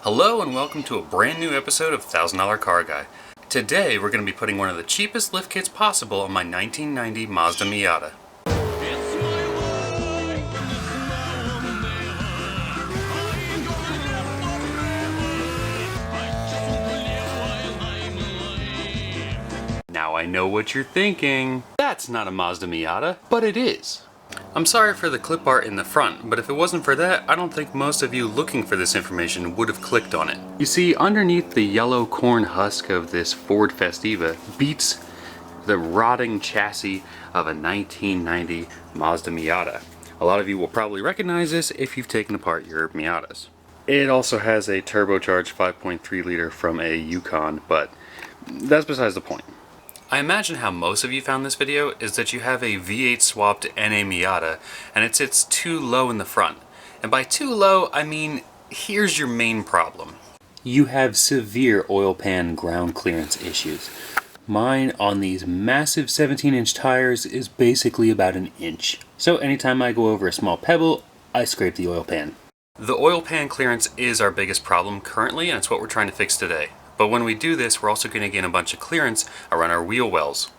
Hello and welcome to a brand new episode of $1,000 Car Guy. Today we're going to be putting one of the cheapest lift kits possible on my 1990 Mazda Miata. Now I know what you're thinking. That's not a Mazda Miata, but it is. I'm sorry for the clip art in the front, but if it wasn't for that, I don't think most of you looking for this information would have clicked on it. You see, underneath the yellow corn husk of this Ford Festiva beats the rotting chassis of a 1990 Mazda Miata. A lot of you will probably recognize this if you've taken apart your Miatas. It also has a turbocharged 5.3 liter from a Yukon, but that's besides the point. I imagine how most of you found this video is that you have a V8 swapped and a Miata, and it sits too low in the front. And by too low, I mean, here's your main problem. You have severe oil pan ground clearance issues. Mine on these massive 17-inch tires is basically about an inch. So anytime I go over a small pebble, I scrape the oil pan. The oil pan clearance is our biggest problem currently, and it's what we're trying to fix today. But when we do this, we're also going to gain a bunch of clearance around our wheel wells.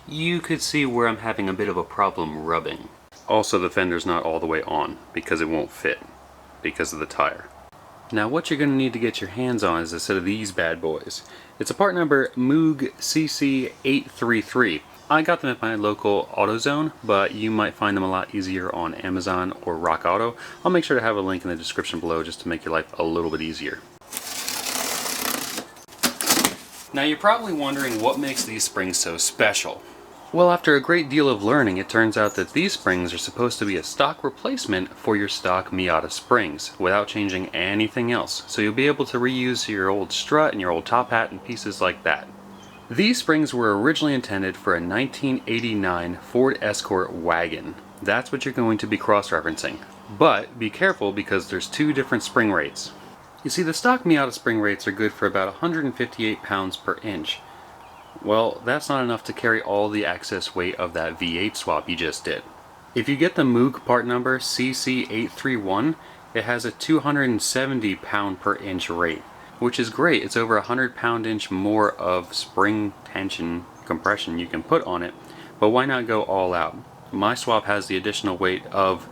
You could see where I'm having a bit of a problem rubbing. Also, the fender's not all the way on because it won't fit because of the tire. Now what you're going to need to get your hands on is a set of these bad boys. It's a part number Moog CC833. I got them at my local AutoZone, but you might find them a lot easier on Amazon or Rock Auto. I'll make sure to have a link in the description below just to make your life a little bit easier. Now you're probably wondering what makes these springs so special. Well, after a great deal of learning, it turns out that these springs are supposed to be a stock replacement for your stock Miata springs without changing anything else. So you'll be able to reuse your old strut and your old top hat and pieces like that. These springs were originally intended for a 1989 Ford Escort wagon. That's what you're going to be cross-referencing. But be careful because there's two different spring rates. You see, the stock Miata spring rates are good for about 158 pounds per inch. Well, that's not enough to carry all the excess weight of that V8 swap you just did. If you get the Moog part number CC831, it has a 270 pound per inch rate, which is great. It's over 100 pound-inch more of spring tension compression you can put on it, but why not go all out? My swap has the additional weight of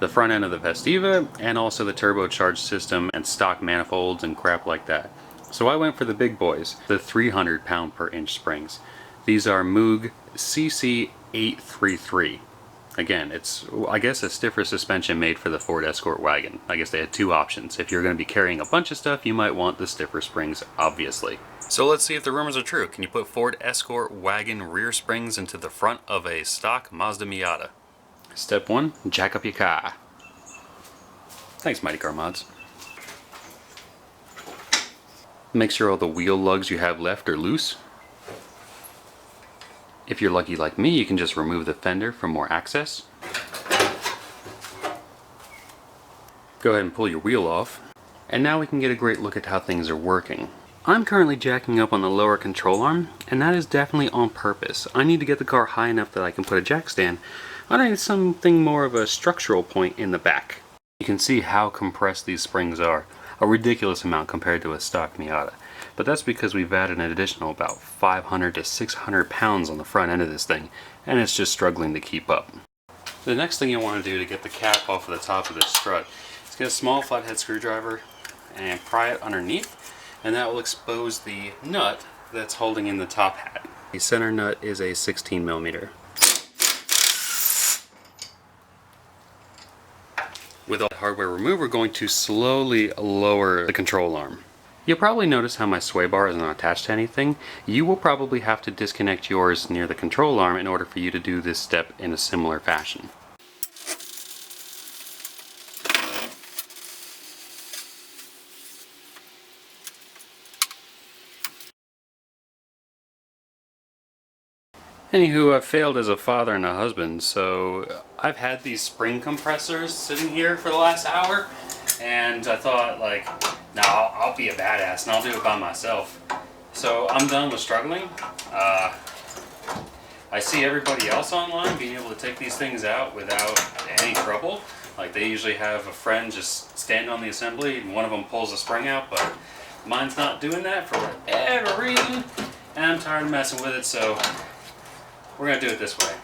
the front end of the Festiva and also the turbocharged system and stock manifolds and crap like that. So I went for the big boys, the 300 pound per inch springs. These are Moog CC833. Again, it's, I guess, a stiffer suspension made for the Ford Escort wagon. I guess they had two options. If you're going to be carrying a bunch of stuff, you might want the stiffer springs, obviously. So let's see if the rumors are true. Can you put Ford Escort wagon rear springs into the front of a stock Mazda Miata? Step 1, jack up your car. Thanks, Mighty Car Mods. Make sure all the wheel lugs you have left are loose. If you're lucky like me, you can just remove the fender for more access. Go ahead and pull your wheel off. And now we can get a great look at how things are working. I'm currently jacking up on the lower control arm, and that is definitely on purpose. I need to get the car high enough that I can put a jack stand underneath something more of a structural point in the back. You can see how compressed these springs are, a ridiculous amount compared to a stock Miata. But that's because we've added an additional about 500 to 600 pounds on the front end of this thing, and it's just struggling to keep up. The next thing you want to do to get the cap off of the top of this strut is get a small flathead screwdriver and pry it underneath, and that will expose the nut that's holding in the top hat. The center nut is a 16 millimeter. With all the hardware removed, we're going to slowly lower the control arm. You'll probably notice how my sway bar is not attached to anything. You will probably have to disconnect yours near the control arm in order for you to do this step in a similar fashion. Anywho, I've failed as a father and a husband, so I've had these spring compressors sitting here for the last hour, and I thought, like, no, I'll be a badass and I'll do it by myself. So I'm done with struggling. I see everybody else online being able to take these things out without any trouble, Like they usually have a friend just stand on the assembly and one of them pulls the spring out, but mine's not doing that for whatever reason, and I'm tired of messing with it, so we're gonna do it this way.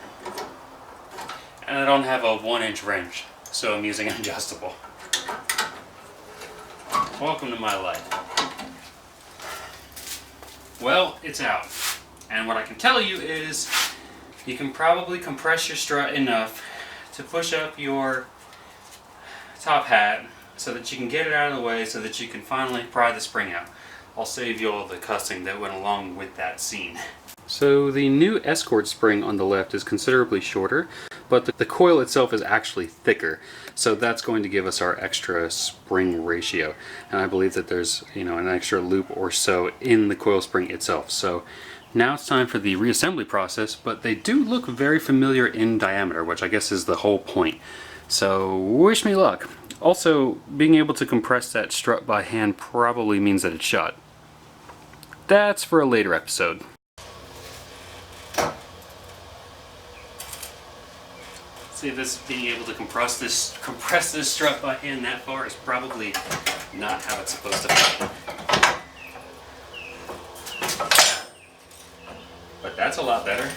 And I don't have a 1-inch wrench, so I'm using an adjustable. Welcome to my life. Well, it's out. And what I can tell you is you can probably compress your strut enough to push up your top hat so that you can get it out of the way so that you can finally pry the spring out. I'll save you all the cussing that went along with that scene. So the new Escort spring on the left is considerably shorter, but the coil itself is actually thicker. So that's going to give us our extra spring ratio. And I believe that there's, an extra loop or so in the coil spring itself. So now it's time for the reassembly process, but they do look very familiar in diameter, which I guess is the whole point. So wish me luck. Also, being able to compress that strut by hand probably means that it's shot. That's for a later episode. See, this being able to compress this strut by hand that far is probably not how it's supposed to happen. But that's a lot better.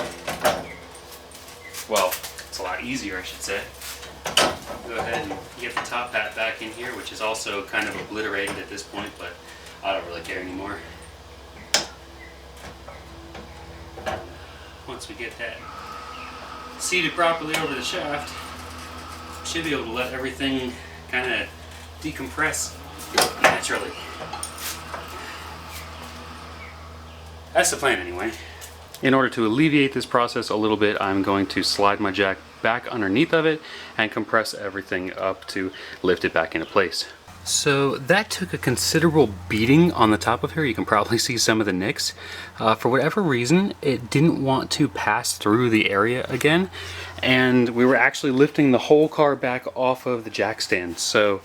Well, it's a lot easier, I should say. Go ahead and get the top hat back in here, which is also kind of obliterated at this point, but I don't really care anymore. Once we get that seated properly over the shaft, should be able to let everything kind of decompress naturally. That's the plan anyway. In order to alleviate this process a little bit, I'm going to slide my jack back underneath of it and compress everything up to lift it back into place. So that took a considerable beating on the top of here. You can probably see some of the nicks. For whatever reason, it didn't want to pass through the area again, and we were actually lifting the whole car back off of the jack stand. So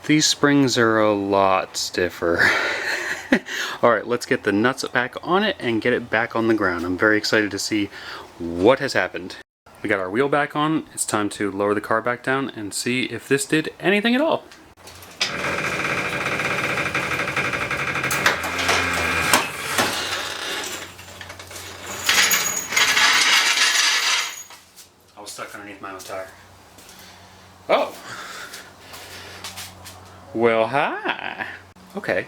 these springs are a lot stiffer. Alright, let's get the nuts back on it and get it back on the ground. I'm very excited to see what has happened. We got our wheel back on. It's time to lower the car back down and see if this did anything at all. I was stuck underneath my own tire. Oh! Well, hi! Okay.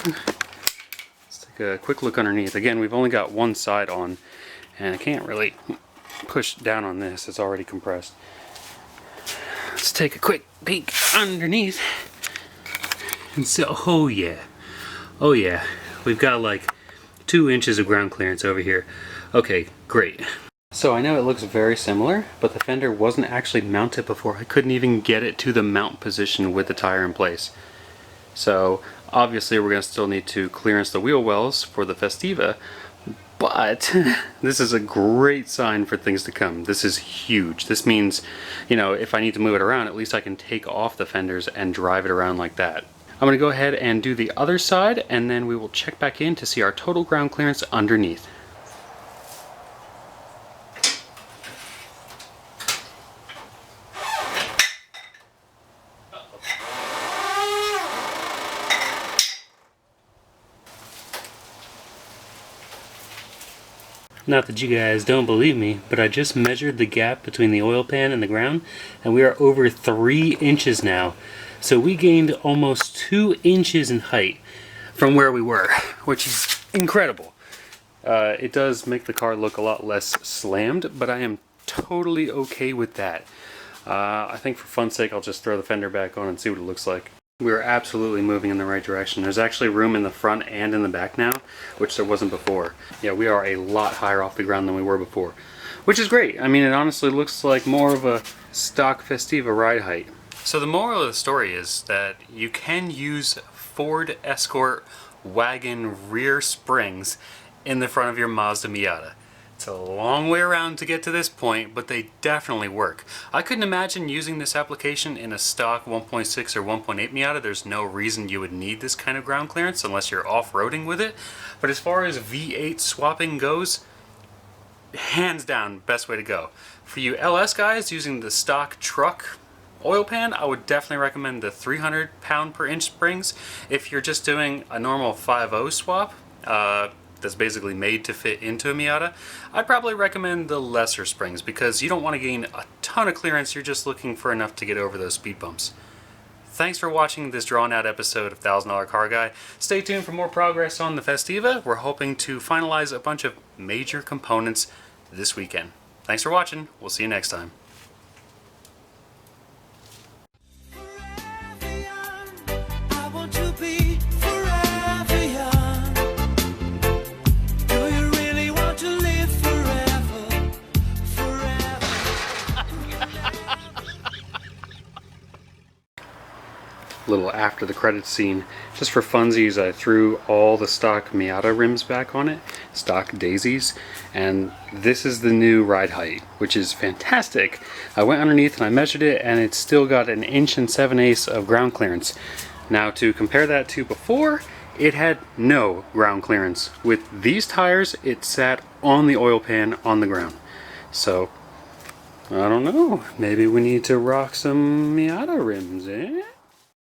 Let's take a quick look underneath. Again, we've only got one side on, and I can't really push down on this. It's already compressed. Let's take a quick peek underneath. And so, oh yeah, we've got like 2 inches of ground clearance over here. Okay, great. So I know it looks very similar, but the fender wasn't actually mounted before. I couldn't even get it to the mount position with the tire in place. So obviously we're going to still need to clearance the wheel wells for the Festiva, but this is a great sign for things to come. This is huge. This means, if I need to move it around, at least I can take off the fenders and drive it around like that. I'm going to go ahead and do the other side, and then we will check back in to see our total ground clearance underneath. Not that you guys don't believe me, but I just measured the gap between the oil pan and the ground, and we are over 3 inches now. So we gained almost 2 inches in height from where we were, which is incredible. It does make the car look a lot less slammed, but I am totally okay with that. I think for fun's sake, I'll just throw the fender back on and see what it looks like. We're absolutely moving in the right direction. There's actually room in the front and in the back now, which there wasn't before. Yeah, we are a lot higher off the ground than we were before, which is great. I mean, it honestly looks like more of a stock Festiva ride height. So the moral of the story is that you can use Ford Escort wagon rear springs in the front of your Mazda Miata. It's a long way around to get to this point, but they definitely work. I couldn't imagine using this application in a stock 1.6 or 1.8 Miata. There's no reason you would need this kind of ground clearance unless you're off-roading with it. But as far as V8 swapping goes, hands down, best way to go. For you LS guys using the stock truck oil pan, I would definitely recommend the 300 pound per inch springs. If you're just doing a normal 5.0 swap, that's basically made to fit into a Miata, I'd probably recommend the lesser springs because you don't want to gain a ton of clearance, you're just looking for enough to get over those speed bumps. Thanks for watching this drawn out episode of $1,000 Car Guy. Stay tuned for more progress on the Festiva. We're hoping to finalize a bunch of major components this weekend. Thanks for watching. We'll see you next time. Little after the credits scene. Just for funsies, I threw all the stock Miata rims back on it, stock daisies, and this is the new ride height, which is fantastic. I went underneath and I measured it, and it's still got 1 7/8 inches of ground clearance. Now to compare that to before, it had no ground clearance. With these tires, it sat on the oil pan on the ground. So, I don't know, maybe we need to rock some Miata rims, eh?